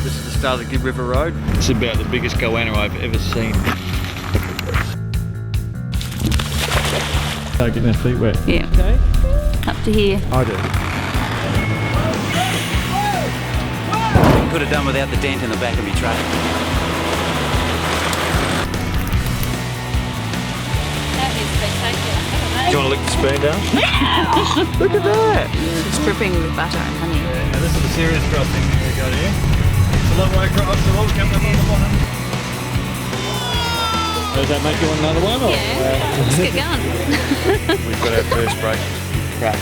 This is the start of the Gibb River Road. It's about the biggest goanna I've ever seen. Getting our feet wet. Yeah. Okay. Up to here. I do. Could have done without the dent in the back of my truck. That is spectacular. Do you want to lick the spoon down? Look at that! It's dripping with butter and honey. Yeah, now this is a serious crossing we got here. It's a long way across, so we'll come up on the bottom. Does that make you want another one? Or? Yeah, let's get going. We've got our first break. Crack.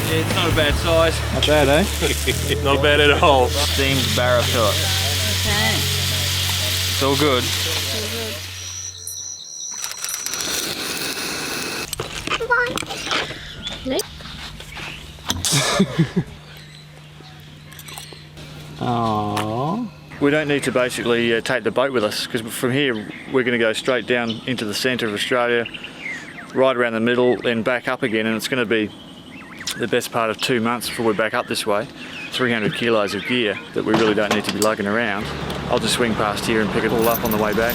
Yeah, it's not a bad size. Not bad, eh? Not bad at all. Steamed barra fillet. Okay. It's all good. Aww. We don't need to basically take the boat with us, because from here we're going to go straight down into the centre of Australia, right around the middle, then back up again, and it's going to be the best part of 2 months before we're back up this way. 300 kilos of gear that we really don't need to be lugging around. I'll just swing past here and pick it all up on the way back.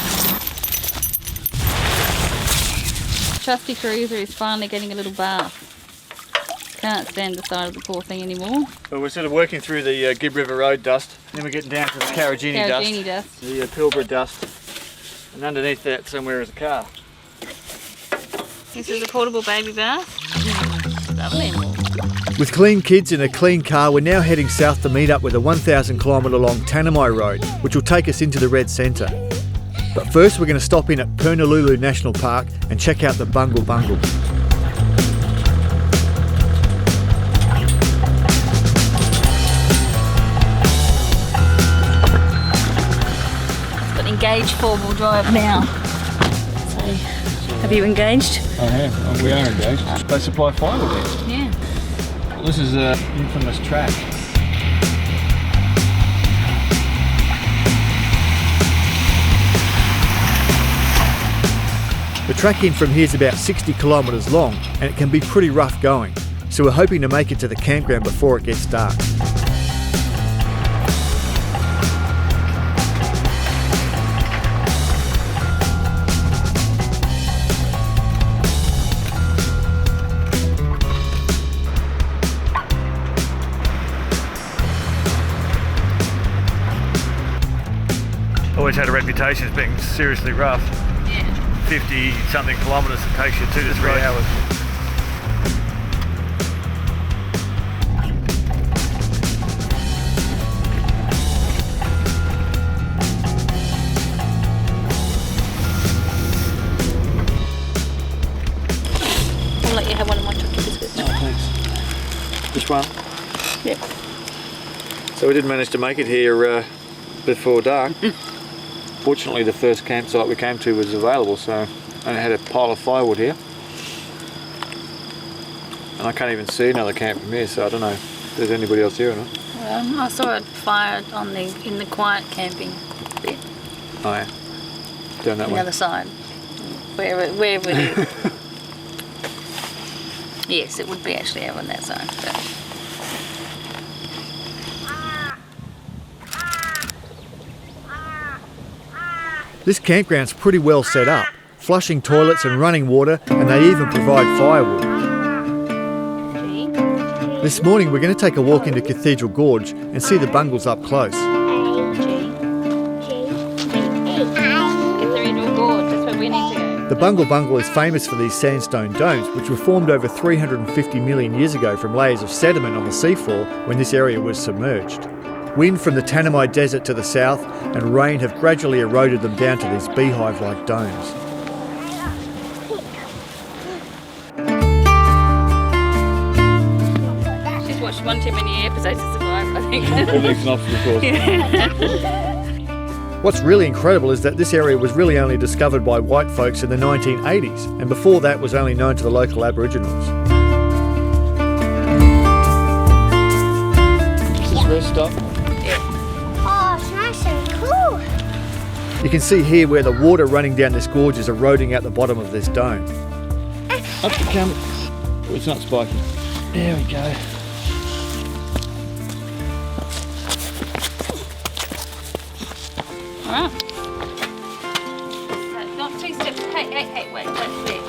Trusty cruiser is finally getting a little bath. Can't stand the side of the poor thing anymore. Well, we're sort of working through the Gibb River Road dust, then we're getting down to the Carragini dust, the Pilbara dust, and underneath that somewhere is a car. This is a portable baby bath. Lovely. With clean kids in a clean car, we're now heading south to meet up with a 1,000 kilometre long Tanami Road, which will take us into the Red Centre. But first we're going to stop in at Purnululu National Park and check out the Bungle Bungle. Engage four-wheel drive now. So, have you engaged? I have. We are engaged. They supply fibre there. Yeah. Well, this is an infamous track. The track in from here is about 60 kilometres long and it can be pretty rough going, so we're hoping to make it to the campground before it gets dark. Always had a reputation as being seriously rough. Yeah. 50 something kilometres, it takes you 2 to 3 hours. I'll let you have one of my chocolate biscuits. Oh, thanks. This one? Yep. So we did manage to make it here before dark. Fortunately, the first campsite we came to was available, so I had a pile of firewood here. And I can't even see another camp from here, so I don't know if there's anybody else here or not. I saw a fire in the quiet camping bit. Oh yeah, down that On way. the other side. Wherever it is. Yes, it would be actually over on that side. But This campground's pretty well set up, flushing toilets and running water, and they even provide firewood. This morning we're going to take a walk into Cathedral Gorge and see the bungles up close. Cathedral Gorge, that's where we need to go. The Bungle Bungle is famous for these sandstone domes, which were formed over 350 million years ago from layers of sediment on the seafloor when this area was submerged. Wind from the Tanami Desert to the south and rain have gradually eroded them down to these beehive-like domes. She's watched one too many episodes to survive, I think. Everything's an obstacle course. What's really incredible is that this area was really only discovered by white folks in the 1980s, and before that was only known to the local Aboriginals. Is this rest stop? Oh, it's nice and cool. You can see here where the water running down this gorge is eroding out the bottom of this dome. Up the camel. Oh, it's not spiky. There we go. Alright. Not 2 steps. Hey, wait, that's there.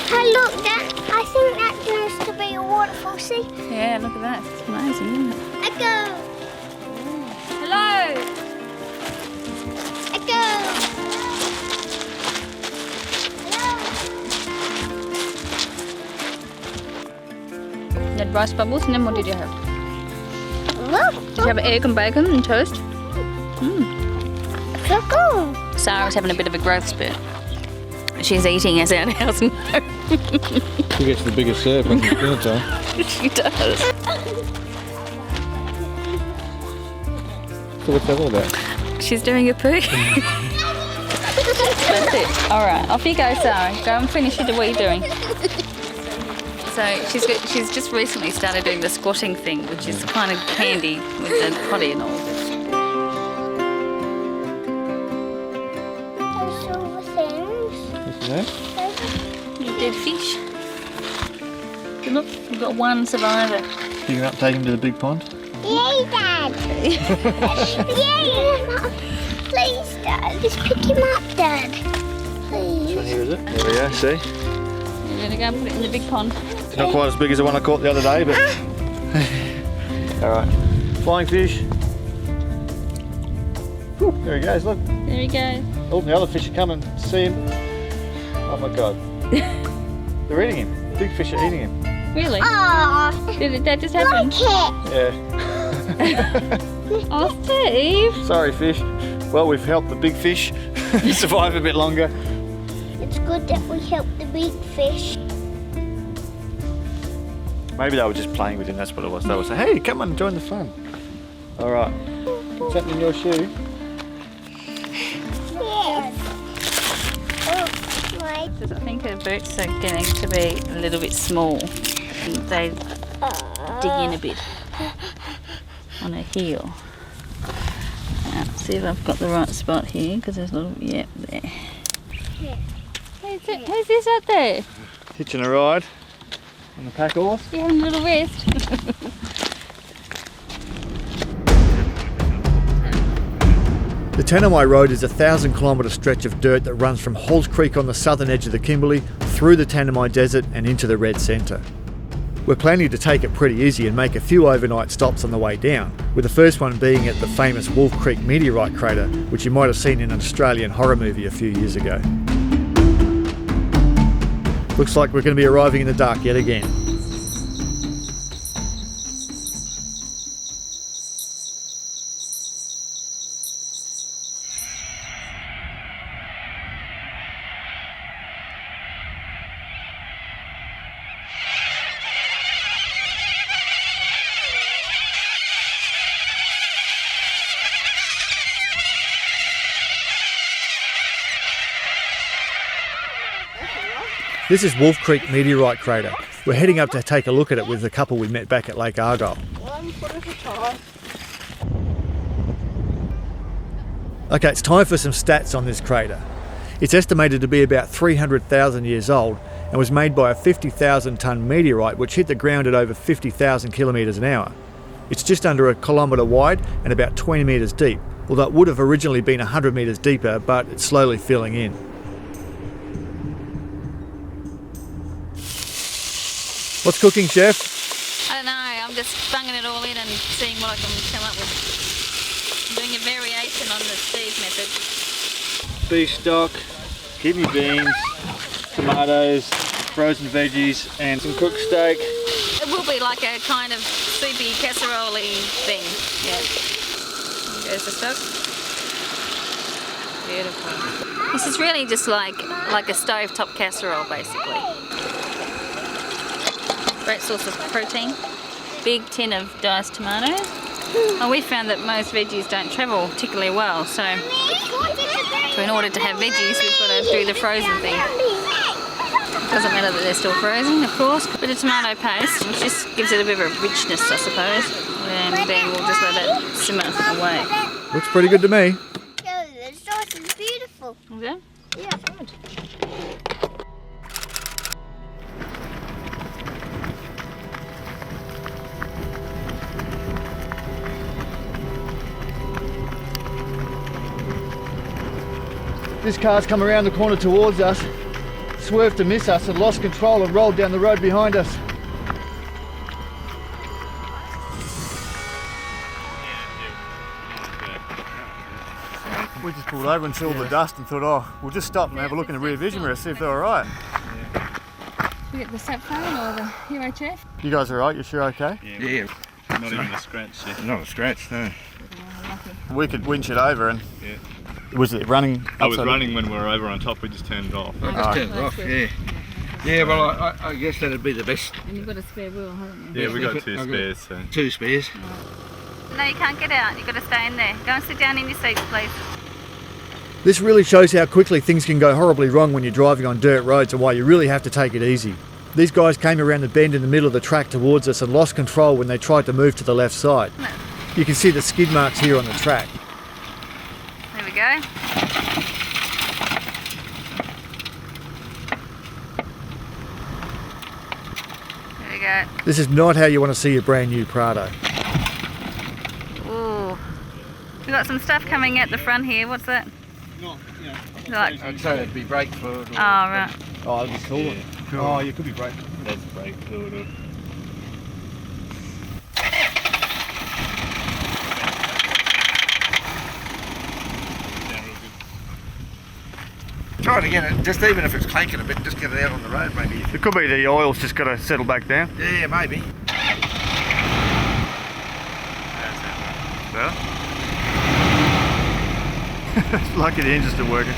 Hey, look, I think that used to be a waterfall, see? Yeah, look at that. It's amazing, isn't it? I go. Hello! I go. You had rice bubbles, and then what did you have? Look. Did you have egg and bacon and toast? Cool. Sarah's having a bit of a growth spurt. She's eating us out of house. She gets the biggest serve when it's dinner time. She does. So what's that all about? She's doing a poo. That's it. Alright, off you go, Sarah. Go and finish it. What are you doing? So she's just recently started doing the squatting thing, which is kind of handy with the potty and all of this. Those silver things. You dead fish. Look, you've got one survivor. Pick him up, take him to the big pond. Yay, Dad. Yay, Mum. Please, Dad. Just pick him up, Dad. Please. Here is it? There we go, see? You're going to go and put it in the big pond. It's not quite as big as the one I caught the other day, but... Alright. Flying fish. Whew, there he goes, look. There he goes. Oh, the other fish are coming. See him? Oh my god. They're eating him. The big fish are eating him. Really? Aww. Did that just happen? Like Yeah. Oh, Steve. Sorry, fish. Well, we've helped the big fish survive a bit longer. It's good that we helped the big fish. Maybe they were just playing with him, that's what it was. They were saying, hey, come on, join the fun. Alright. What's happening in your shoe? Yes. Oh, my. I think her boots are getting to be a little bit small. They dig in a bit on her heel. Now, see if I've got the right spot here, because there's a little, yep, there. Who's this out there? Hitching a ride on the pack horse. You having a little rest? The Tanami Road is a 1,000-kilometre stretch of dirt that runs from Wolfe Creek on the southern edge of the Kimberley, through the Tanami Desert and into the Red Centre. We're planning to take it pretty easy and make a few overnight stops on the way down, with the first one being at the famous Wolfe Creek meteorite crater, which you might have seen in an Australian horror movie a few years ago. Looks like we're going to be arriving in the dark yet again. This is Wolfe Creek meteorite crater. We're heading up to take a look at it with the couple we met back at Lake Argyle. 1 foot at a time. Okay, it's time for some stats on this crater. It's estimated to be about 300,000 years old and was made by a 50,000 tonne meteorite which hit the ground at over 50,000 kilometres an hour. It's just under a kilometre wide and about 20 metres deep, although it would have originally been 100 metres deeper, but it's slowly filling in. What's cooking, Chef? I don't know, I'm just bunging it all in and seeing what I can come up with. I'm doing a variation on the Steve method. Beef stock, kidney beans, tomatoes, frozen veggies and some cooked steak. It will be like a kind of soupy casserole-y thing, yeah. There's the stock. Beautiful. This is really just like a stovetop casserole, basically. Great source of protein. Big tin of diced tomatoes. And we found that most veggies don't travel particularly well, so in order to have veggies we've got to do the frozen thing. Doesn't matter that they're still frozen, of course. Bit of tomato paste, which just gives it a bit of a richness, I suppose. And then we'll just let it simmer away. Looks pretty good to me. The sauce is beautiful. Is that? Yeah. Good. This car's come around the corner towards us, swerved to miss us and lost control and rolled down the road behind us. We just pulled over and saw all the dust and thought, oh, we'll just stop and have a look in the rear vision mirror, see if they're alright. We get the sap phone or the UHF? You guys alright? You sure okay? Yeah. Not even a scratch. Yeah. Not a scratch, no. We could winch it over and... Yeah. Was it running? I was running when we were over on top, we just turned it off. I just turned it off, yeah. Yeah, well, I guess that'd be the best. And you've got a spare wheel, haven't you? Yeah, we got two spares, so. 2 spares. No, you can't get out. You've got to stay in there. Go and sit down in your seats, please. This really shows how quickly things can go horribly wrong when you're driving on dirt roads and why you really have to take it easy. These guys came around the bend in the middle of the track towards us and lost control when they tried to move to the left side. You can see the skid marks here on the track. There we go. There we go. This is not how you want to see a brand new Prado. Ooh. We've got some stuff coming out the front here. What's that? Like, I'd say it'd be brake fluid. oh, right. Oh, that'd be cool. Yeah. Cool. Oh, you could be brake. That's brake fluid. Try it again, just even if it's clanking a bit, just get it out on the road maybe. It could be the oil's just got to settle back down. Yeah, maybe. Well, lucky the engine's still working.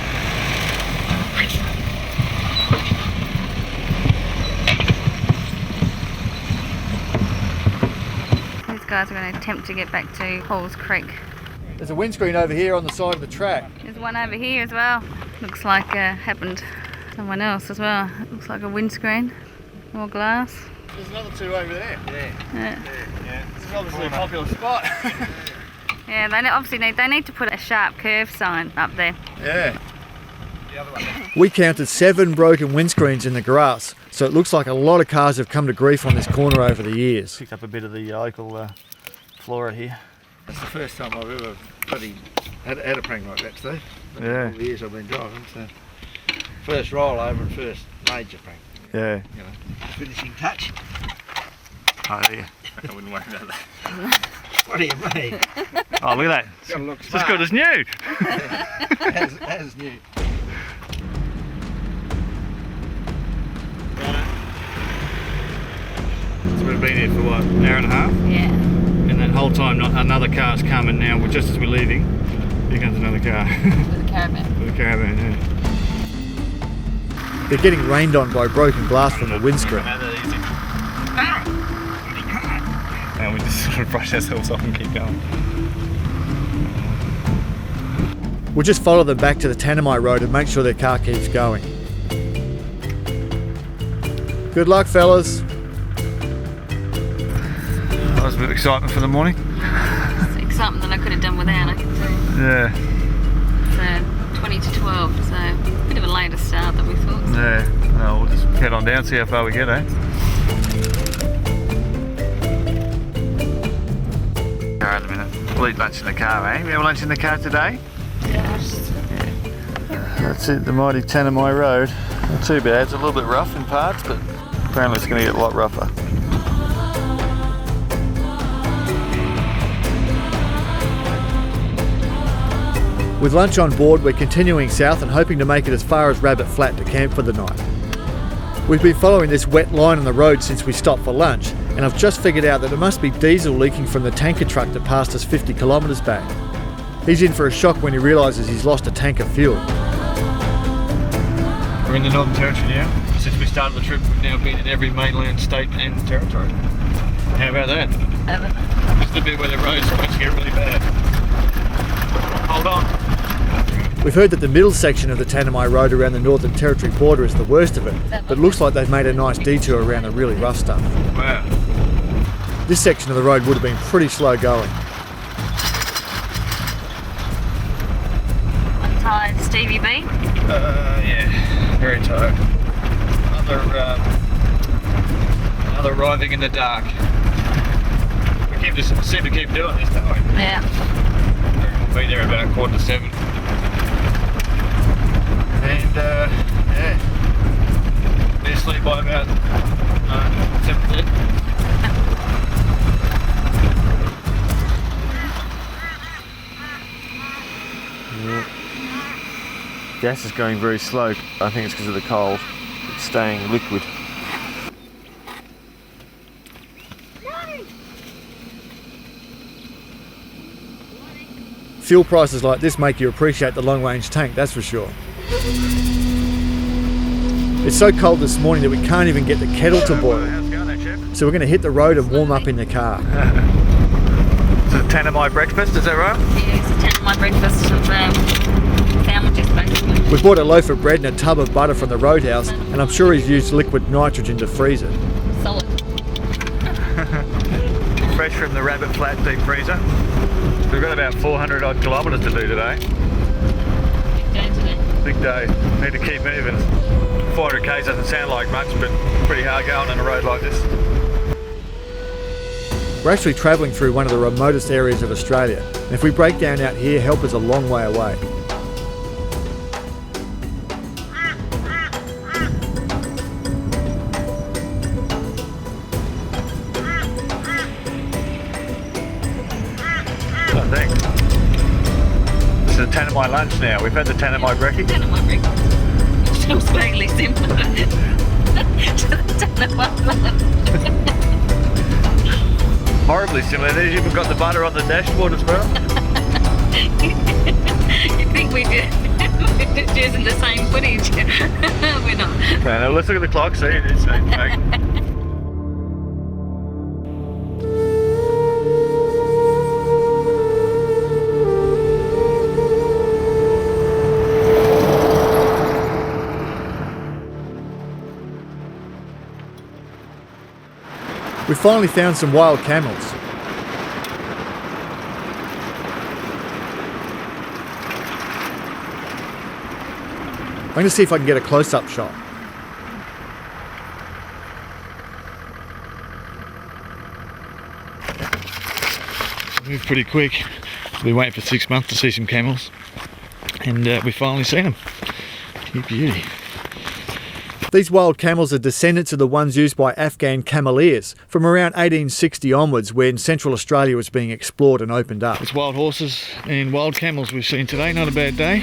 These guys are going to attempt to get back to Wolfe Creek. There's a windscreen over here on the side of the track. There's one over here as well. Looks like happened to someone else as well. It looks like a windscreen. More glass. There's another two over there. Yeah. This is obviously a popular spot. Yeah, they obviously need to put a sharp curve sign up there. Yeah. We counted 7 broken windscreens in the grass, so it looks like a lot of cars have come to grief on this corner over the years. Picked up a bit of the local flora here. That's the first time I've ever bloody had a prank like that, Steve. Yeah. All the years I've been driving, so first rollover and first major prank. Yeah. You know, finishing touch. Oh, yeah. I wouldn't worry about that. What do you mean? Oh, look at that. Gotta look It's as smart. good as new. as new. So we've been here for what, an hour and a half? Yeah. And that whole time another car's come, and now just as we're leaving, here comes another car. With a caravan. With a caravan, yeah. They're getting rained on by broken glass from the windscreen. And we just sort of brush ourselves off and keep going. We'll just follow them back to the Tanami Road and make sure their car keeps going. Good luck, fellas. That was a bit of excitement for the morning. It's something that I could have done without, I can tell you. Yeah. So 20 to 12, so a bit of a later start than we thought. Yeah. Well, we'll just head on down, see how far we get, eh? Car in a minute. We'll eat lunch in the car, eh? We have lunch in the car today? Gosh. That's it, the mighty Tanami Road. Not too bad, it's a little bit rough in parts, but apparently it's going to get a lot rougher. With lunch on board, we're continuing south and hoping to make it as far as Rabbit Flat to camp for the night. We've been following this wet line on the road since we stopped for lunch, and I've just figured out that it must be diesel leaking from the tanker truck that passed us 50 kilometres back. He's in for a shock when he realises he's lost a tank of fuel. We're in the Northern Territory now. Since we started the trip, we've now been in every mainland state and territory. How about that? This is the bit where the road's supposed to get really bad. Hold on. We've heard that the middle section of the Tanami Road around the Northern Territory border is the worst of it, but looks like they've made a nice detour around the really rough stuff. Wow. This section of the road would have been pretty slow going. Untied Stevie B. Yeah, very tired. Another arriving in the dark. We just seem to keep doing this, don't we? Yeah. We'll be there about 6:45. And yeah, be asleep by about 7:30. Gas is going very slow. I think it's because of the cold. It's staying liquid. Fuel prices like this make you appreciate the long-range tank, that's for sure. It's so cold this morning that we can't even get the kettle to boil. How's it going there, Chef? So we're going to hit the road and warm up in the car. It's a Tanami breakfast, is that right? Yeah, it's a Tanami breakfast of sandwiches basically. We bought a loaf of bread and a tub of butter from the roadhouse, and I'm sure he's used liquid nitrogen to freeze it. Solid. Fresh from the Rabbit Flat deep freezer. We've got about 400 odd kilometres to do today. Big day today. Big day. Need to keep moving. 400 k's doesn't sound like much, but pretty hard going on a road like this. We're actually travelling through one of the remotest areas of Australia, and if we break down out here, help is a long way away. I think. This is a Tanami lunch now. We've had the Tanami brekkie. Tanami breakfast. Still vaguely similar to the Tanami lunch. Horribly similar. There's even got the butter on the dashboard as well. You think we're just using the same footage? We're not. Okay, now let's look at the clock. See, it is 8. We finally found some wild camels. I'm going to see if I can get a close-up shot. Move pretty quick. We've been waiting for 6 months to see some camels, and we finally seen them. Cute beauty. These wild camels are descendants of the ones used by Afghan cameleers from around 1860 onwards, when Central Australia was being explored and opened up. It's wild horses and wild camels we've seen today. Not a bad day.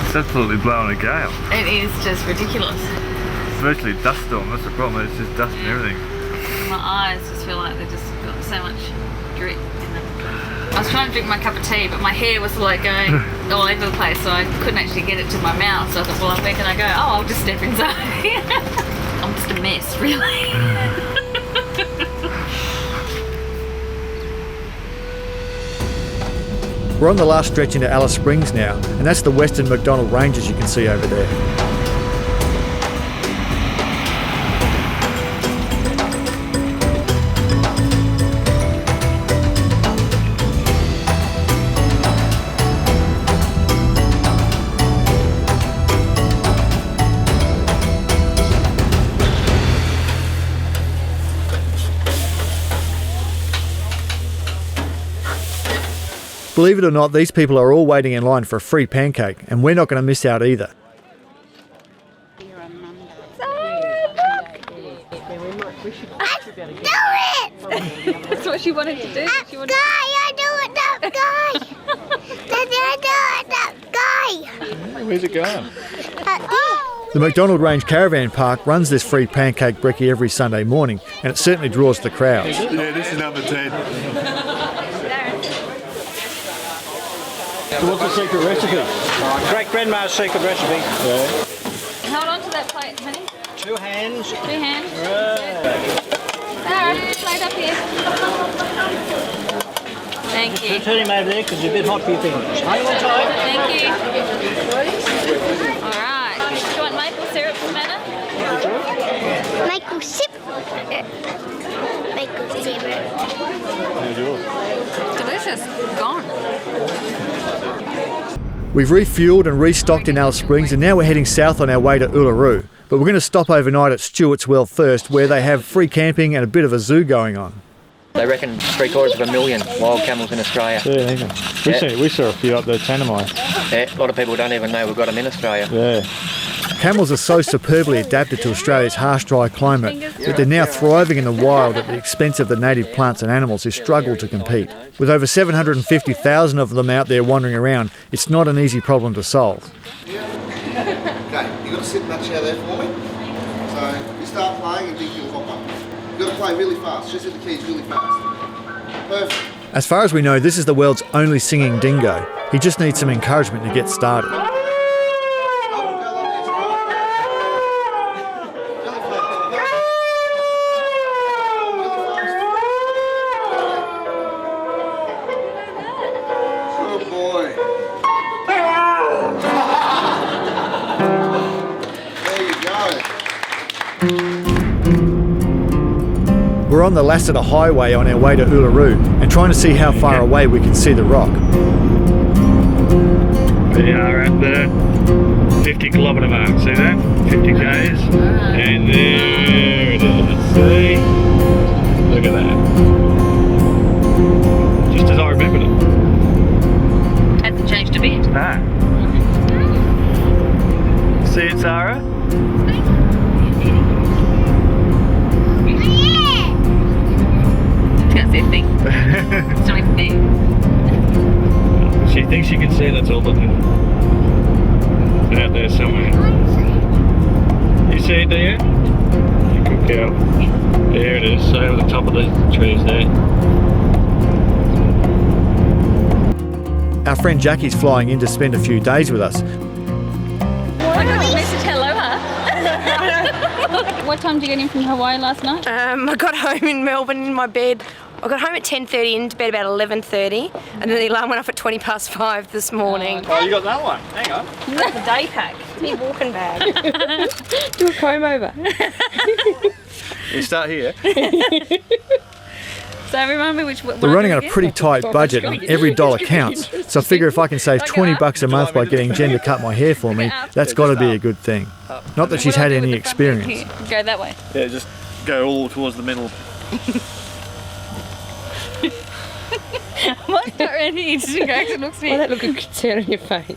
It's absolutely blowing a gale. It is just ridiculous. It's virtually a dust storm. That's the problem. It's just dust and everything. My eyes just feel like they've just got so much drip in them. I was trying to drink my cup of tea, but my hair was like going all over the place, so I couldn't actually get it to my mouth. So I thought, well, where can I go? Oh, I'll just step inside. I'm just a mess, really. We're on the last stretch into Alice Springs now, and that's the Western McDonnell Ranges you can see over there. Believe it or not, these people are all waiting in line for a free pancake, and we're not going to miss out either. That's what she wanted to do. She wanted Where's it going? The McDonnell Range Caravan Park runs this free pancake brekkie every Sunday morning, and it certainly draws the crowds. Yeah, this is number 10. So what's the secret recipe? Great grandma's secret recipe. to hold on to that plate, honey. 2 hands. 2 hands. Right. Alright, plate up here. Thank you. Turn him over there because it's a bit hot for your fingers. Hang on tight. Thank you. Alright. Do you want maple syrup, Savannah? Maple syrup. Maple syrup. Delicious. Gone. We've refueled and restocked in Alice Springs, and now we're heading south on our way to Uluru. But we're going to stop overnight at Stuarts Well first, where they have free camping and a bit of a zoo going on. They reckon 750,000 wild camels in Australia. Yeah, we saw a few up the Tanami. Yeah, a lot of people don't even know we've got them in Australia. Yeah. Camels are so superbly adapted to Australia's harsh, dry climate that they're now thriving in the wild at the expense of the native plants and animals who struggle to compete. With over 750,000 of them out there wandering around, it's not an easy problem to solve. Okay, you've got to sit in that chair there for me. So you start playing and Dinky will hop up. You've got to play really fast, just hit the keys really fast. Perfect. As far as we know, this is the world's only singing dingo. He just needs some encouragement to get started. We're on the Lassiter Highway on our way to Uluru and trying to see how far away we can see the rock. We are at the 50 kilometre mark, see that? 50 k's. And there it is, see? Look at that. Just as I remembered it. Hasn't changed a bit. No. See it, Sarah? Can't see a thing. It's not even big. She thinks she can see, that's all that it's out there somewhere. You see it, do you? Good girl. There it is, so over the top of the trees there. Our friend Jacqui's flying in to spend a few days with us. I got a message, hello, huh? What time did you get in from Hawaii last night? I got home in Melbourne in my bed. I got home at 10:30, into bed about 11:30, and then the alarm went off at 5:20 this morning. Oh, you got that one? Hang on. That's the day pack. It's my walking bag. Do a comb over. You start here. So remind me which. We're running on a pretty tight budget and every dollar counts. So I figure if I can save $20 a month by getting Jen to cut my hair for me, that's got to be a good thing. Not that she's had any experience. Go that way. Yeah, just go all towards the middle. Mine's not ready. It just goes and looks Why that look of concern on your face?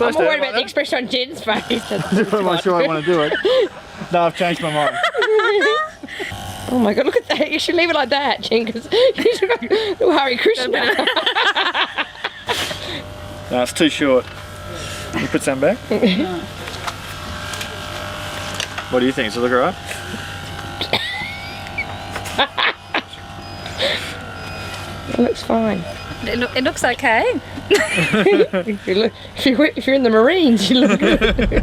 I'm more worried about the expression on Jen's face. I'm not sure I want to do it. No, I've changed my mind. Oh my god, look at that. You should leave it like that, Jen, because you should look like little Hare Krishna. No, it's too short. You put some back? What do you think? Does it look alright? It looks fine. It looks okay. if you're in the Marines, you look good.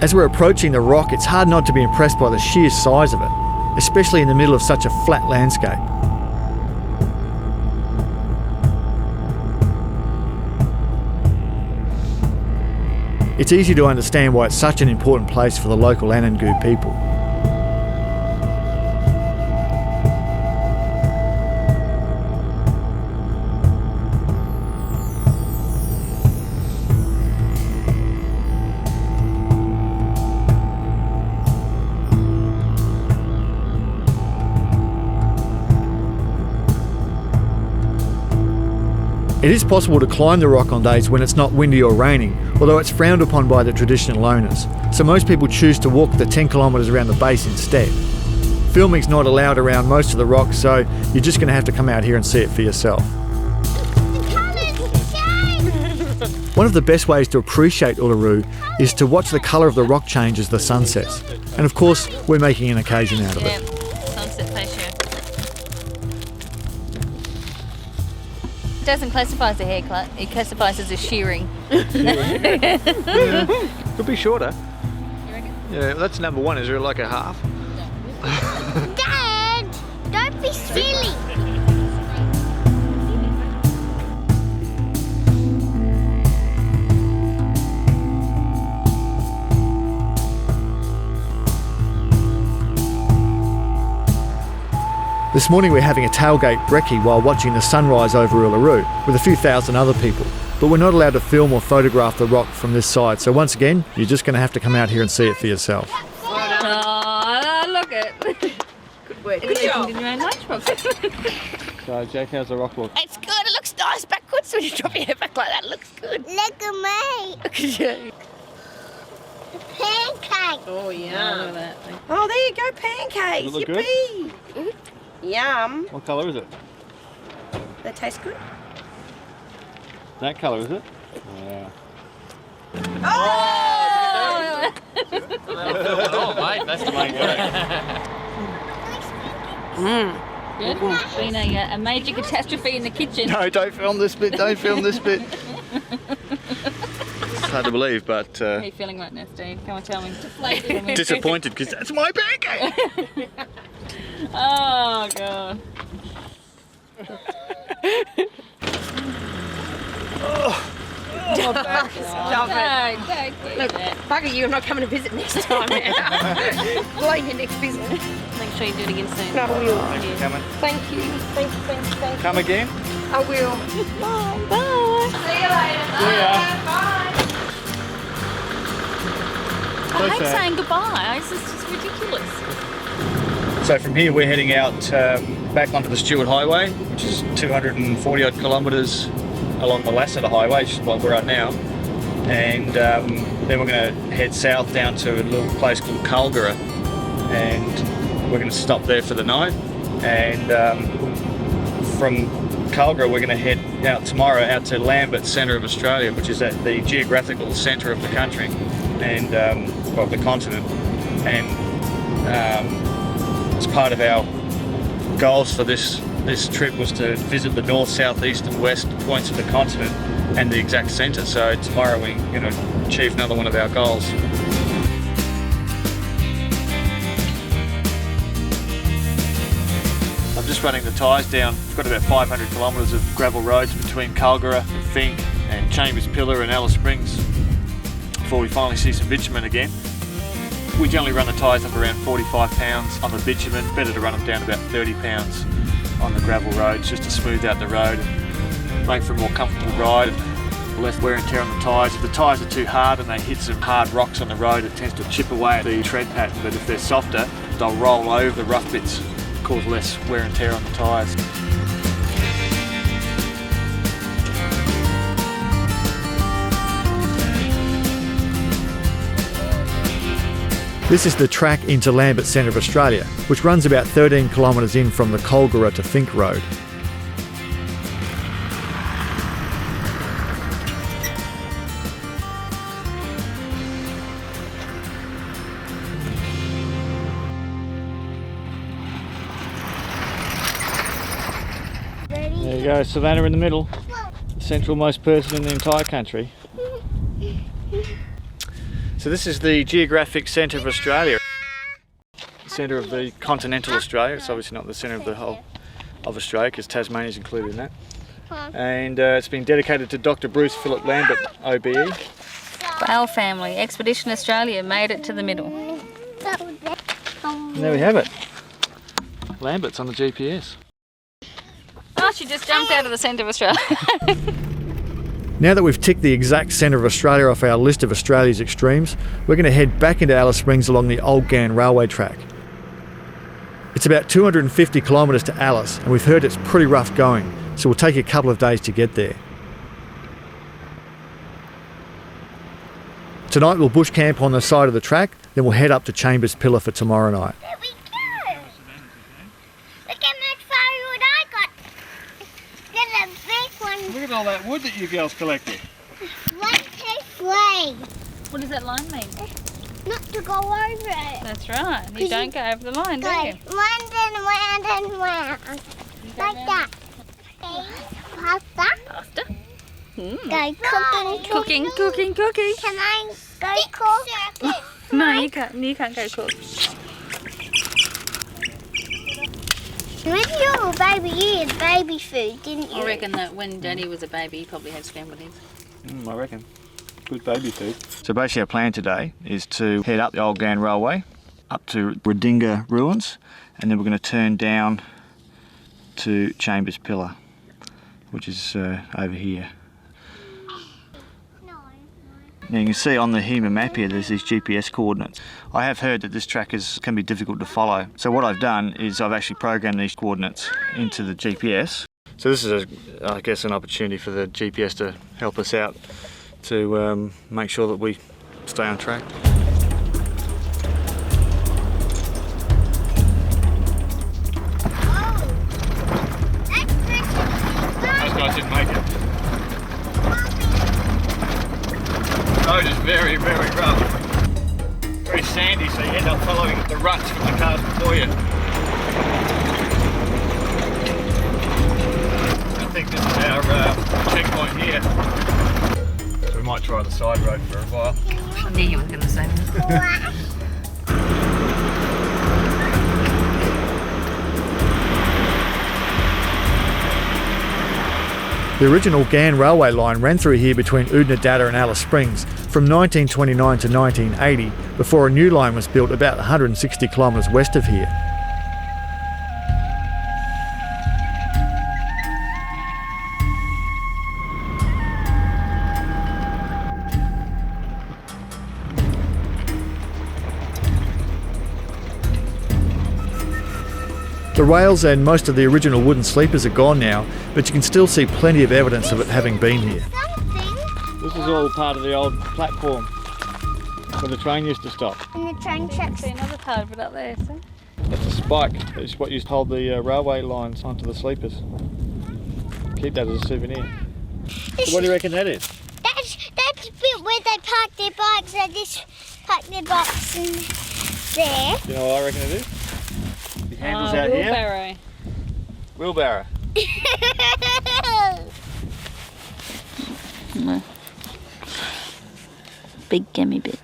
As we're approaching the rock, it's hard not to be impressed by the sheer size of it, especially in the middle of such a flat landscape. It's easy to understand why it's such an important place for the local Anangu people. It is possible to climb the rock on days when it's not windy or raining, although it's frowned upon by the traditional owners, so most people choose to walk the 10 kilometres around the base instead. Filming's not allowed around most of the rock, so you're just going to have to come out here and see it for yourself. One of the best ways to appreciate Uluru is to watch the colour of the rock change as the sun sets. And of course, we're making an occasion out of it. Sunset ratio. It doesn't classify as a haircut, it classifies as a shearing. Could be shorter. You reckon? Yeah, that's number one. Is there like a half? Dad, don't be silly. This morning we're having a tailgate brekkie while watching the sunrise over Uluru with a few thousand other people. But we're not allowed to film or photograph the rock from this side, so once again, you're just going to have to come out here and see it for yourself. Oh, look at it. Good work. Good job. In your own lunchbox. So, Jack, how's the rock look? It's good. It looks nice backwards when you drop your head back like that. It looks good. Look at me. Look at you. Pancake. Oh, yeah. Yeah, look at that. Oh, there you go, pancakes. Does it look Yippee. Yum. What colour is it? They taste good. That colour, is it? Yeah. Oh! Oh, mate, that's the main Good. Been a major catastrophe in the kitchen. No, don't film this bit, don't film this bit. It's hard to believe, but... How are you feeling right now, Steve? Come on, tell me. disappointed, because that's my pancake! Oh, God. Stop it. Look, bugger you, I'm not coming to visit next time now. Blame your next visit. Make sure you do it again soon. No, I will. Thanks for coming. Thank you. Thank you. Come again? I will. Bye. Bye. See you later. See ya. Bye. I hate saying goodbye. It's just ridiculous. So from here we're heading out back onto the Stuart Highway, which is 240 odd kilometres along the Lamberts Highway, which is what we're at now. And then we're going to head south down to a little place called Culgara, and we're going to stop there for the night. And from Culgara we're going to head out tomorrow out to Lamberts Centre of Australia, which is at the geographical centre of the country and of the continent. And as part of our goals for this trip was to visit the north, south, east and west points of the continent and the exact centre. So tomorrow we're going to achieve another one of our goals. I'm just running the tyres down. We've got about 500 kilometres of gravel roads between Culgara, Fink and Chambers Pillar and Alice Springs before we finally see some bitumen again. We generally run the tyres up around 45 pounds on the bitumen. Better to run them down about 30 pounds on the gravel roads just to smooth out the road and make for a more comfortable ride and less wear and tear on the tyres. If the tyres are too hard and they hit some hard rocks on the road, it tends to chip away at the tread pattern, but if they're softer, they'll roll over the rough bits, cause less wear and tear on the tyres. This is the track into Lamberts Centre of Australia, which runs about 13 kilometres in from the Culgara to Fink Road. There you go, Savannah in the middle, the central-most person in the entire country. So this is the geographic centre of Australia, the centre of the continental Australia. It's obviously not the centre of the whole of Australia because Tasmania's included in that. And it's been dedicated to Dr. Bruce Philip Lambert, OBE. Whale family, Expedition Australia made it to the middle. And there we have it. Lambert's on the GPS. Oh, she just jumped out of the centre of Australia. Now that we've ticked the exact centre of Australia off our list of Australia's extremes, we're going to head back into Alice Springs along the Old Ghan Railway track. It's about 250 kilometres to Alice, and we've heard it's pretty rough going, so we'll take a couple of days to get there. Tonight we'll bush camp on the side of the track, then we'll head up to Chambers Pillar for tomorrow night. There we go. Look how much firewood I got. There's a big one. Look at all that wood that you girls collected. 1, 2, 3. What does that line mean? Not to go over it. That's right. You don't go over the line, do Go you? round and round and round. Like that. Pasta. Pasta. Go cooking. Cooking. Can I go cook? No, you can't. You can't go cook. When you were a baby, you had baby food, didn't you? I reckon that when Daddy was a baby, he probably had scrambled eggs. I reckon. Good baby food. So basically our plan today is to head up the Old Ghan Railway up to Redinga ruins, and then we're going to turn down to Chambers Pillar, which is over here. Now you can see on the HEMA map here there's these GPS coordinates. I have heard that this track can be difficult to follow. So what I've done is I've actually programmed these coordinates into the GPS. So this is, I guess, an opportunity for the GPS to help us out to make sure that we stay on track. Those guys didn't make it. The road is very, very rough. Very sandy, so you end up following the ruts from the cars before you. I think this is our checkpoint here. So we might try the side road for a while. I knew you were going to say that. The original Ghan Railway line ran through here between Oodnadatta and Alice Springs from 1929 to 1980 before a new line was built about 160 kilometres west of here. The rails and most of the original wooden sleepers are gone now, but you can still see plenty of evidence of it having been here. This is all part of the old platform where the train used to stop. And the train tracks. See another part of it up there, see? That's a spike. It's what used to hold the railway lines onto the sleepers. Keep that as a souvenir. So what do you reckon that is? That's the bit where they park their bikes. They just park their bikes in there. Do you know what I reckon it is? The handles out wheelbarrow. here. Wheelbarrow. No. Big gammy bit.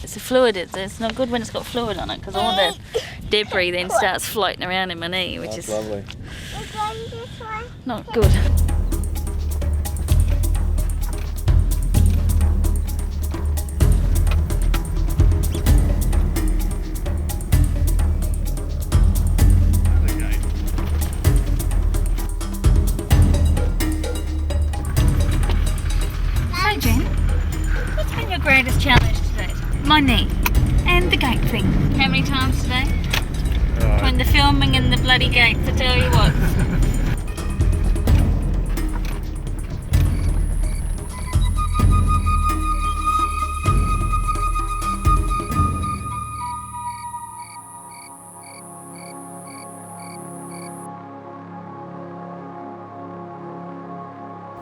It's a fluid, it's not good when it's got fluid on it because all the debris then starts floating around in my knee, which is lovely. We're going this way. not good. So Jen, what's been your greatest challenge today? My knee and the gate thing. How many times today? Between the filming and the bloody gates, I tell you what.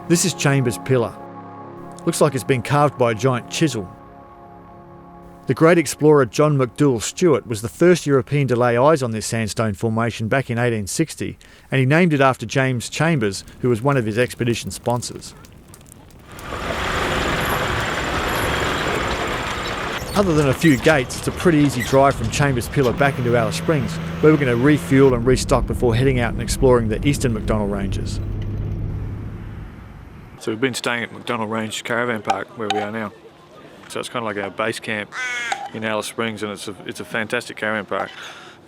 This is Chambers Pillar. Looks like it's been carved by a giant chisel. The great explorer John McDouall Stuart was the first European to lay eyes on this sandstone formation back in 1860, and he named it after James Chambers, who was one of his expedition sponsors. Other than a few gates, it's a pretty easy drive from Chambers Pillar back into Alice Springs, where we're going to refuel and restock before heading out and exploring the Eastern MacDonnell Ranges. So we've been staying at MacDonnell Range Caravan Park where we are now. So it's kind of like our base camp in Alice Springs, and it's a fantastic caravan park.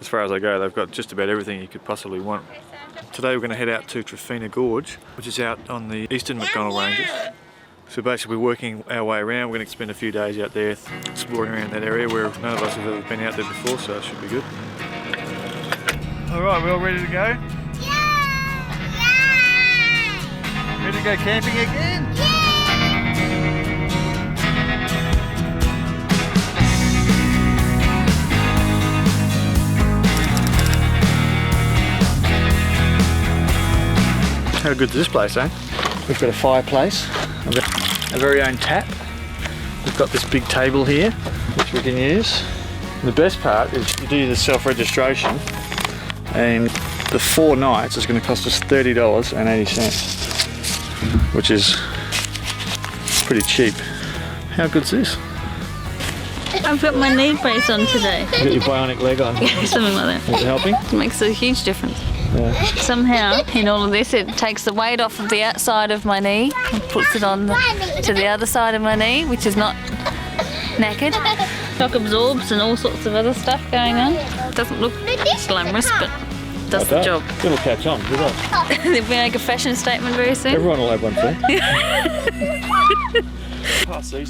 As far as I go, they've got just about everything you could possibly want. Today we're going to head out to Trafina Gorge, which is out on the Eastern MacDonnell Ranges. So basically we're working our way around. We're going to spend a few days out there exploring around that area where none of us have ever been out there before, so it should be good. Alright, we're all ready to go? Ready to go camping again? How good's this place, eh? We've got a fireplace, a very own tap. We've got this big table here, which we can use. And the best part is you do the self-registration, and the 4 nights is going to cost us $30.80. Which is pretty cheap. How good's this? I've got my knee brace on today. You got your bionic leg on. Something like that. Is it helping? It makes a huge difference. Yeah. Somehow, in all of this, it takes the weight off of the outside of my knee and puts it on to the other side of my knee, which is not knackered. Shock absorbs and all sorts of other stuff going on. It doesn't look glamorous, but does the job. It'll catch on, good on. They'll make a fashion statement very soon. Everyone will have one soon.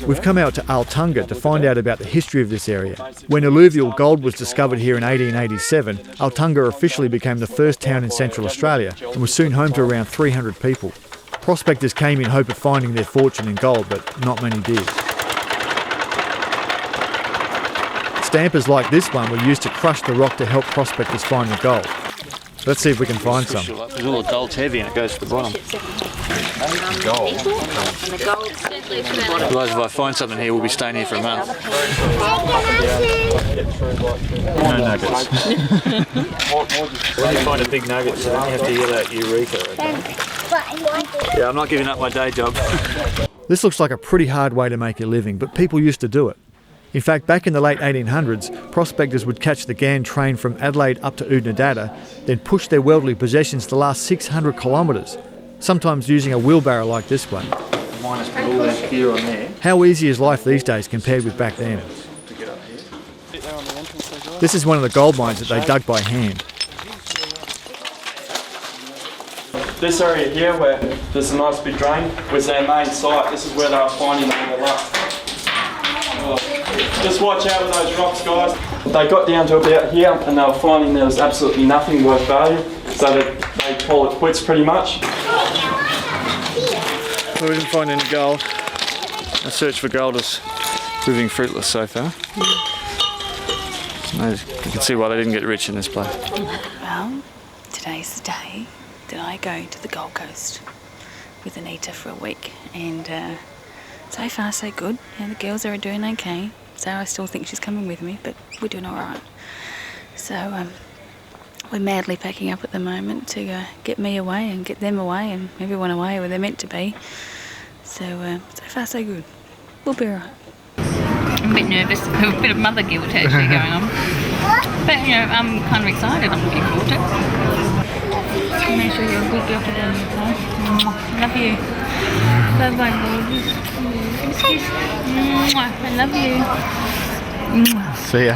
We've come out to Arltunga to find out about the history of this area. When alluvial gold was discovered here in 1887, Arltunga officially became the first town in Central Australia and was soon home to around 300 people. Prospectors came in hope of finding their fortune in gold, but not many did. Stampers like this one were used to crush the rock to help prospectors find the gold. Let's see if we can find some. Because all the gold's heavy and it goes to the bottom. Gold. And the gold's deadly to that. Otherwise, if I find something here, we'll be staying here for a month. No nuggets. When you find a big nugget, so you have to yell out Eureka. Yeah, I'm not giving up my day job. This looks like a pretty hard way to make a living, but people used to do it. In fact, back in the late 1800s, prospectors would catch the Ghan train from Adelaide up to Oodnadatta, then push their worldly possessions the last 600 kilometres, sometimes using a wheelbarrow like this one. Minus put all that gear on there. How easy is life these days compared with back then? This is one of the gold mines that they dug by hand. This area here where there's a nice big drain was their main site. This is where they were finding all the luck. Just watch out with those rocks, guys. They got down to about here and they were finding there was absolutely nothing worth value, so they call it quits pretty much. Well, we didn't find any gold. Our search for gold is proving fruitless so far. You can see why they didn't get rich in this place. Well, today's the day that I go to the Gold Coast with Anita for a week, and so far so good. Yeah, the girls are doing okay. Sarah still thinks she's coming with me, but we're doing all right. So we're madly packing up at the moment to get me away and get them away and everyone away where they're meant to be. So so far so good. We'll be all right. I'm a bit nervous. A bit of mother guilt actually going on. But you know, I'm kind of excited. I'm looking forward to it. Make sure you're a good girl for them. Love you. Bye bye, baby. I love you. See ya.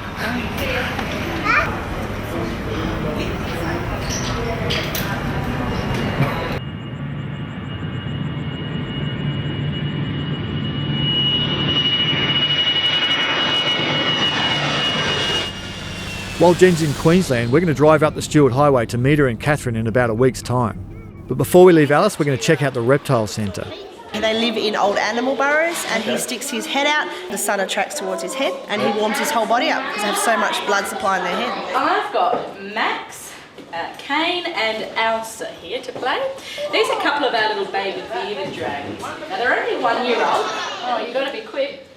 While Jen's in Queensland, we're going to drive up the Stuart Highway to meet her and Katherine in about a week's time. But before we leave Alice, we're going to check out the Reptile Centre. They live in old animal burrows, and he sticks his head out, the sun attracts towards his head, and he warms his whole body up because they have so much blood supply in their head. I've got Max, Kane and Elsa here to play. These are a couple of our little baby bearded dragons. Now they're only 1 year old. Oh, you've got to be quick.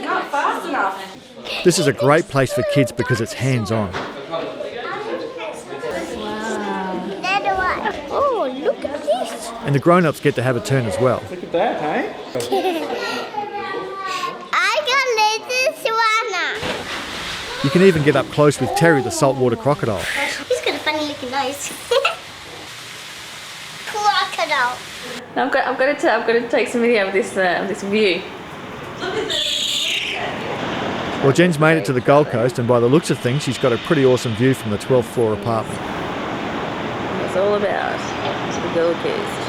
Not fast enough. This is a great place for kids because it's hands-on. Oh, look at this. And the grown-ups get to have a turn as well. Look at that, hey? I got little swanner. You can even get up close with Terry, the saltwater crocodile. He's got a funny looking nose. Crocodile. I've got to take some video of this view. Well, Jen's made it to the Gold Coast, and by the looks of things, she's got a pretty awesome view from the 12th floor apartment. It's all about the Gold Coast.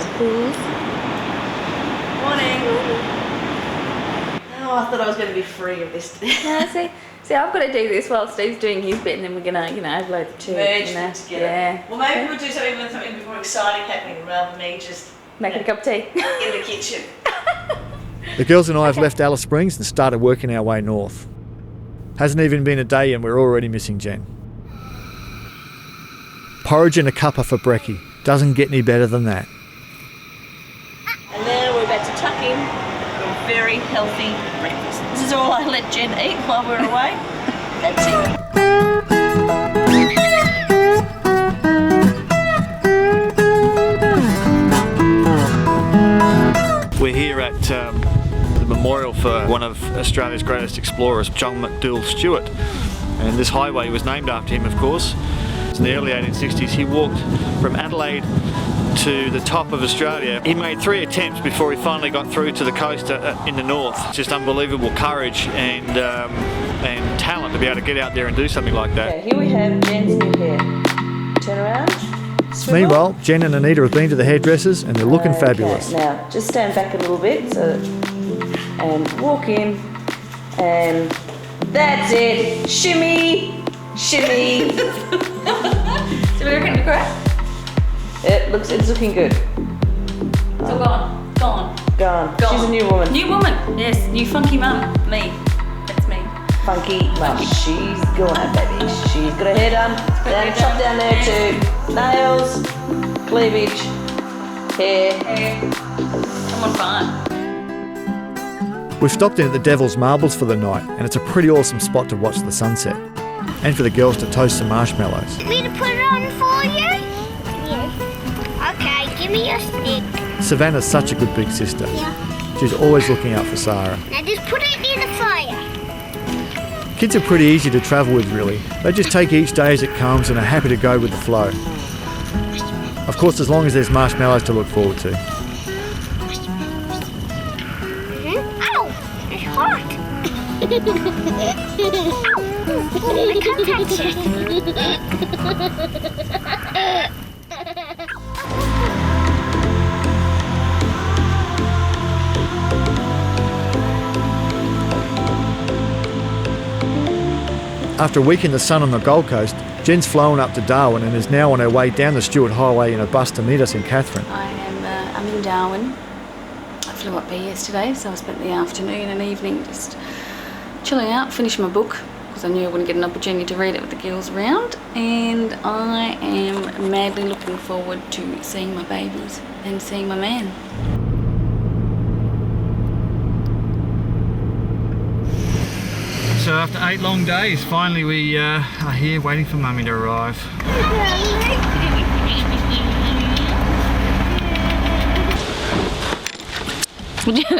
So pools. Morning. Oh, I thought I was going to be free of this. No, see, I've got to do this while Steve's doing his bit, and then we're gonna, upload the two. Merge them together. Yeah. Well, maybe we'll do something with something more exciting happening rather than me just making a cup of tea in the kitchen. The girls and I have left Alice Springs and started working our way north. Hasn't even been a day and we're already missing Jen. Porridge and a cuppa for brekkie. Doesn't get any better than that. And now we're about to tuck in a very healthy breakfast. This is all I let Jen eat while we're away. That's it. We're here at the memorial for one of Australia's greatest explorers, John McDouall Stuart. And this highway was named after him, of course. In the early 1860s, he walked from Adelaide to the top of Australia. He made 3 attempts before he finally got through to the coast in the north. Just unbelievable courage and and talent to be able to get out there and do something like that. Okay, here we have Jen's new hair. Turn around. Swivel. Meanwhile, Jen and Anita have been to the hairdressers and they're looking fabulous. Now, just stand back a little bit and walk in, and that's it. Shimmy, shimmy. So we reckon to cry? It's looking good. It's all gone. Gone. Gone. Gone. She's a new woman. New woman. Yes, new funky mum. Me. That's me. Funky mum. She's gone, baby. She's got her hair done. Then chop down there too. Nails, cleavage, hair. I'm on fire. We've stopped in at the Devil's Marbles for the night, and it's a pretty awesome spot to watch the sunset. And for the girls to toast some marshmallows. Me to put it on for you? Yes. Okay, give me your stick. Savannah's such a good big sister. Yeah. She's always looking out for Sarah. Now just put it in the fire. Kids are pretty easy to travel with, really. They just take each day as it comes and are happy to go with the flow. Of course, as long as there's marshmallows to look forward to. Ow! It's hot! Ow! I can't touch it. After a week in the sun on the Gold Coast, Jen's flown up to Darwin and is now on her way down the Stuart Highway in a bus to meet us in Katherine. I'm in Darwin. I flew up there yesterday, so I spent the afternoon and evening just chilling out, finishing my book, because I knew I wouldn't get an opportunity to read it with the girls around. And I am madly looking forward to seeing my babies and seeing my man. So after 8 long days, finally we are here waiting for Mummy to arrive.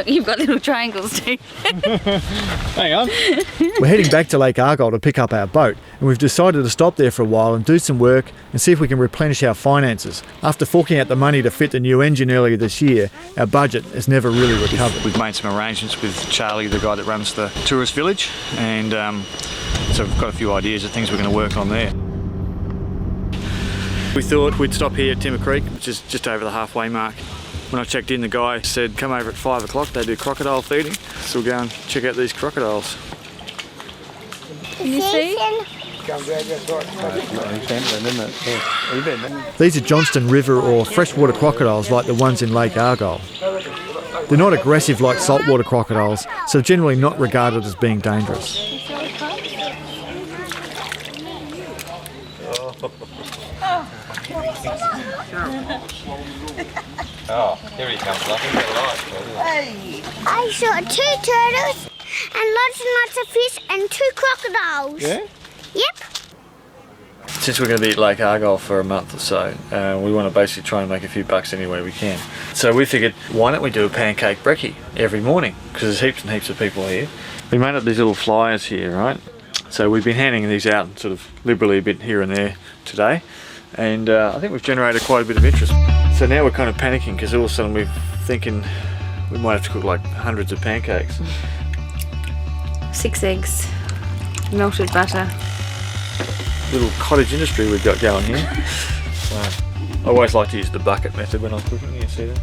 You've got little triangles too. Hang on. We're heading back to Lake Argyle to pick up our boat, and we've decided to stop there for a while and do some work and see if we can replenish our finances. After forking out the money to fit the new engine earlier this year, our budget has never really recovered. We've made some arrangements with Charlie, the guy that runs the tourist village, and so we've got a few ideas of things we're going to work on there. We thought we'd stop here at Timber Creek, which is just over the halfway mark. When I checked in, the guy said come over at 5 o'clock, they do crocodile feeding, so we'll go and check out these crocodiles. You see? These are Johnston River or freshwater crocodiles like the ones in Lake Argyle. They're not aggressive like saltwater crocodiles, so generally not regarded as being dangerous. Oh, here he comes, Lucky. Hey. I saw 2 turtles and lots of fish and 2 crocodiles. Yeah? Yep. Since we're going to be at Lake Argyle for a month or so, we want to basically try and make a few bucks any way we can. So we figured, why don't we do a pancake brekkie every morning? Because there's heaps and heaps of people here. We made up these little flyers here, right? So we've been handing these out sort of liberally a bit here and there today. And I think we've generated quite a bit of interest. So now we're kind of panicking because all of a sudden we're thinking we might have to cook like hundreds of pancakes. 6 eggs, melted butter. Little cottage industry we've got going here. So I always like to use the bucket method when I'm cooking, you see that?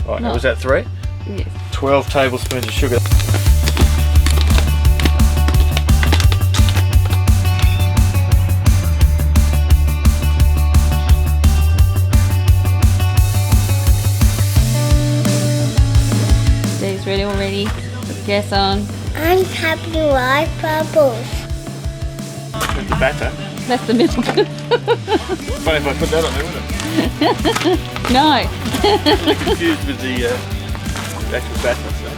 Right, now was that 3? Yes. 12 tablespoons of sugar. Ready already? Gas on. I'm happy to like bubbles. With the batter. That's the middle. Funny if I put that on there, wouldn't it? No. I'm confused with the actual batter. So.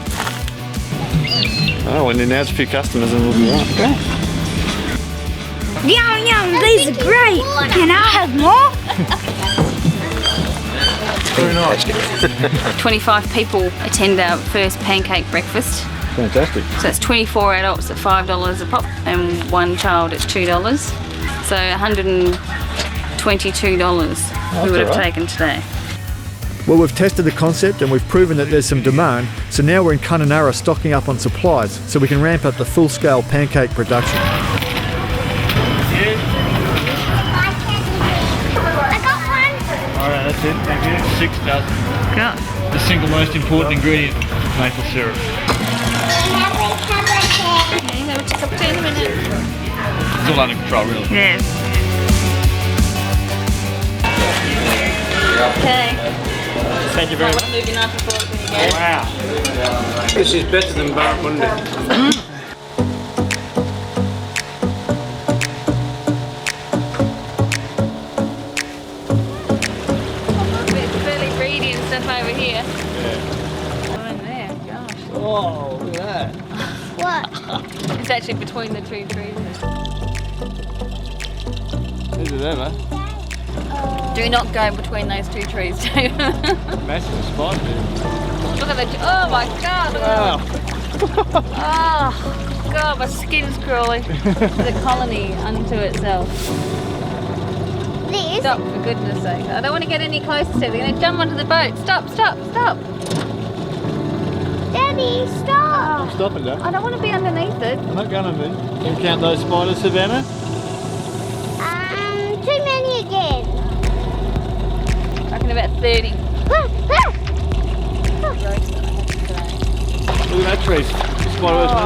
Oh, and then there's a few customers and we'll be right. Great. Yum yum, these are great. Can I have more? Very nice. 25 people attend our first pancake breakfast. Fantastic. So it's 24 adults at $5 a pop and 1 child at $2. So $122 we would have taken today. Well, we've tested the concept and we've proven that there's some demand, so now we're in Kununurra stocking up on supplies so we can ramp up the full-scale pancake production. I got one. Alright, that's it. Thank you. 6 dozen. The single most important ingredient, maple syrup. Okay, have a cup of tea in a minute. It's all under control, really. Yes. Okay. Thank you very much. Move your knife and fork when you go. Wow. This is better than barramundi. It's fairly reedy and stuff over here. Oh, in there, gosh. Oh, look at that. What? It's actually between the two trees. Is it ever? Do not go between those two trees, too. Massive spot there. Look at the. Oh my god! Wow. Oh god, my skin's crawling. The colony unto itself. This? Stop, for goodness sake. I don't want to get any closer to it. They're going to jump onto the boat. Stop, stop, stop. Daddy, stop. I'm stopping, Dad. I don't want to be underneath it. I'm not going to be. Can you count those spiders, Savannah? Too many again. I reckon about 30. Look at that tree. Spider isn't it?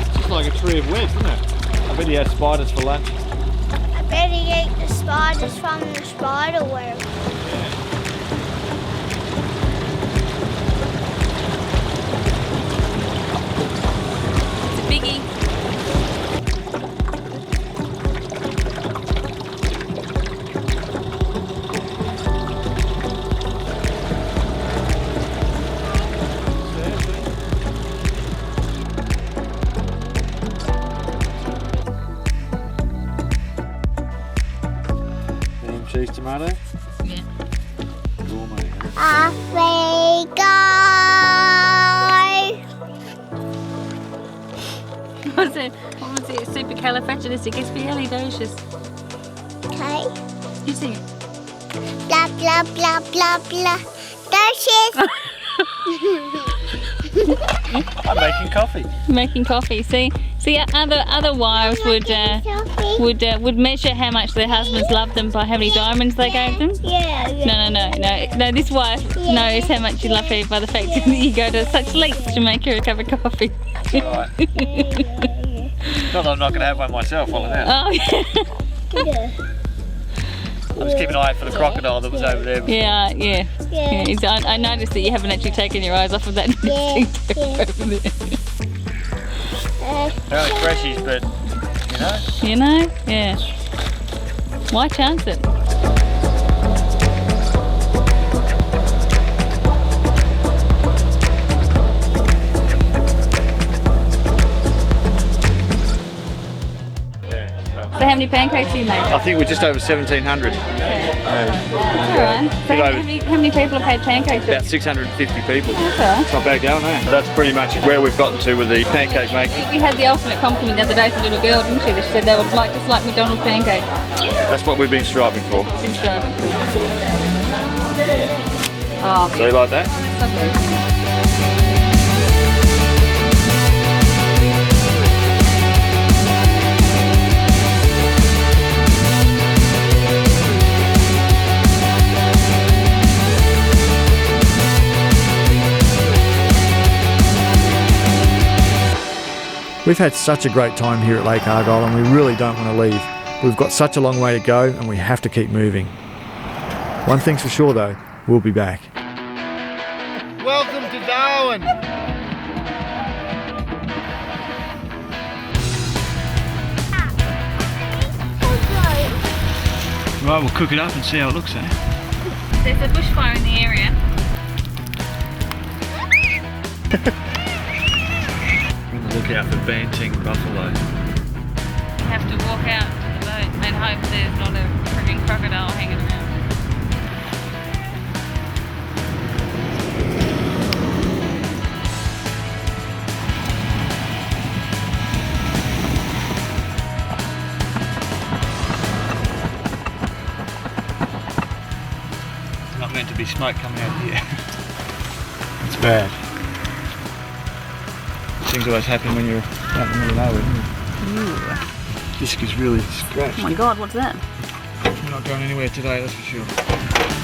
It's just like a tree of webs, isn't it? I bet he had spiders for lunch. I bet he ate the spiders from the spider web. It's a biggie. Cheese tomato? Yeah. Gourmet. Off we go. What was it? Supercalifragilisticexpialidocious. Okay. You sing it. Blah, blah, blah, blah, blah. Delicious. I'm making coffee. Making coffee. See, other wives would measure how much their husbands love them by how many diamonds they gave them. Yeah. No. This wife knows how much you love her by the fact that you go to such lengths to make her a cup of coffee. Right. Not that I'm not going to have one myself while I'm out. Oh yeah. I'm just keeping an eye out for the crocodile that was over there. Yeah. I noticed that you haven't actually taken your eyes off of that. Over there. They're only freshies, but you know, yeah. Why chance it? So how many pancakes do you make? I think we're just over 1,700. Alright. So how many people have had pancakes? About 650 people. That's alright. It's not bad going, eh? That's pretty much where we've gotten to with the pancake making. We had the ultimate compliment the other day from a little girl, didn't she? That she said they would like just like McDonald's pancakes. That's what we've been striving for. Been striving for. Oh, So you like that? so good. We've had such a great time here at Lake Argyle and we really don't want to leave. We've got such a long way to go and we have to keep moving. One thing's for sure though, we'll be back. Welcome to Darwin. Right, we'll cook it up and see how it looks, eh? There's a bushfire in the area. Look out for banting buffalo. You have to walk out to the boat and hope there's not a frigging crocodile hanging around. meant to be smoke coming out here. It's bad. Things always happen when you're out in the middle of nowhere. Disc is really scratched. Oh my god, what's that? We're not going anywhere today, that's for sure.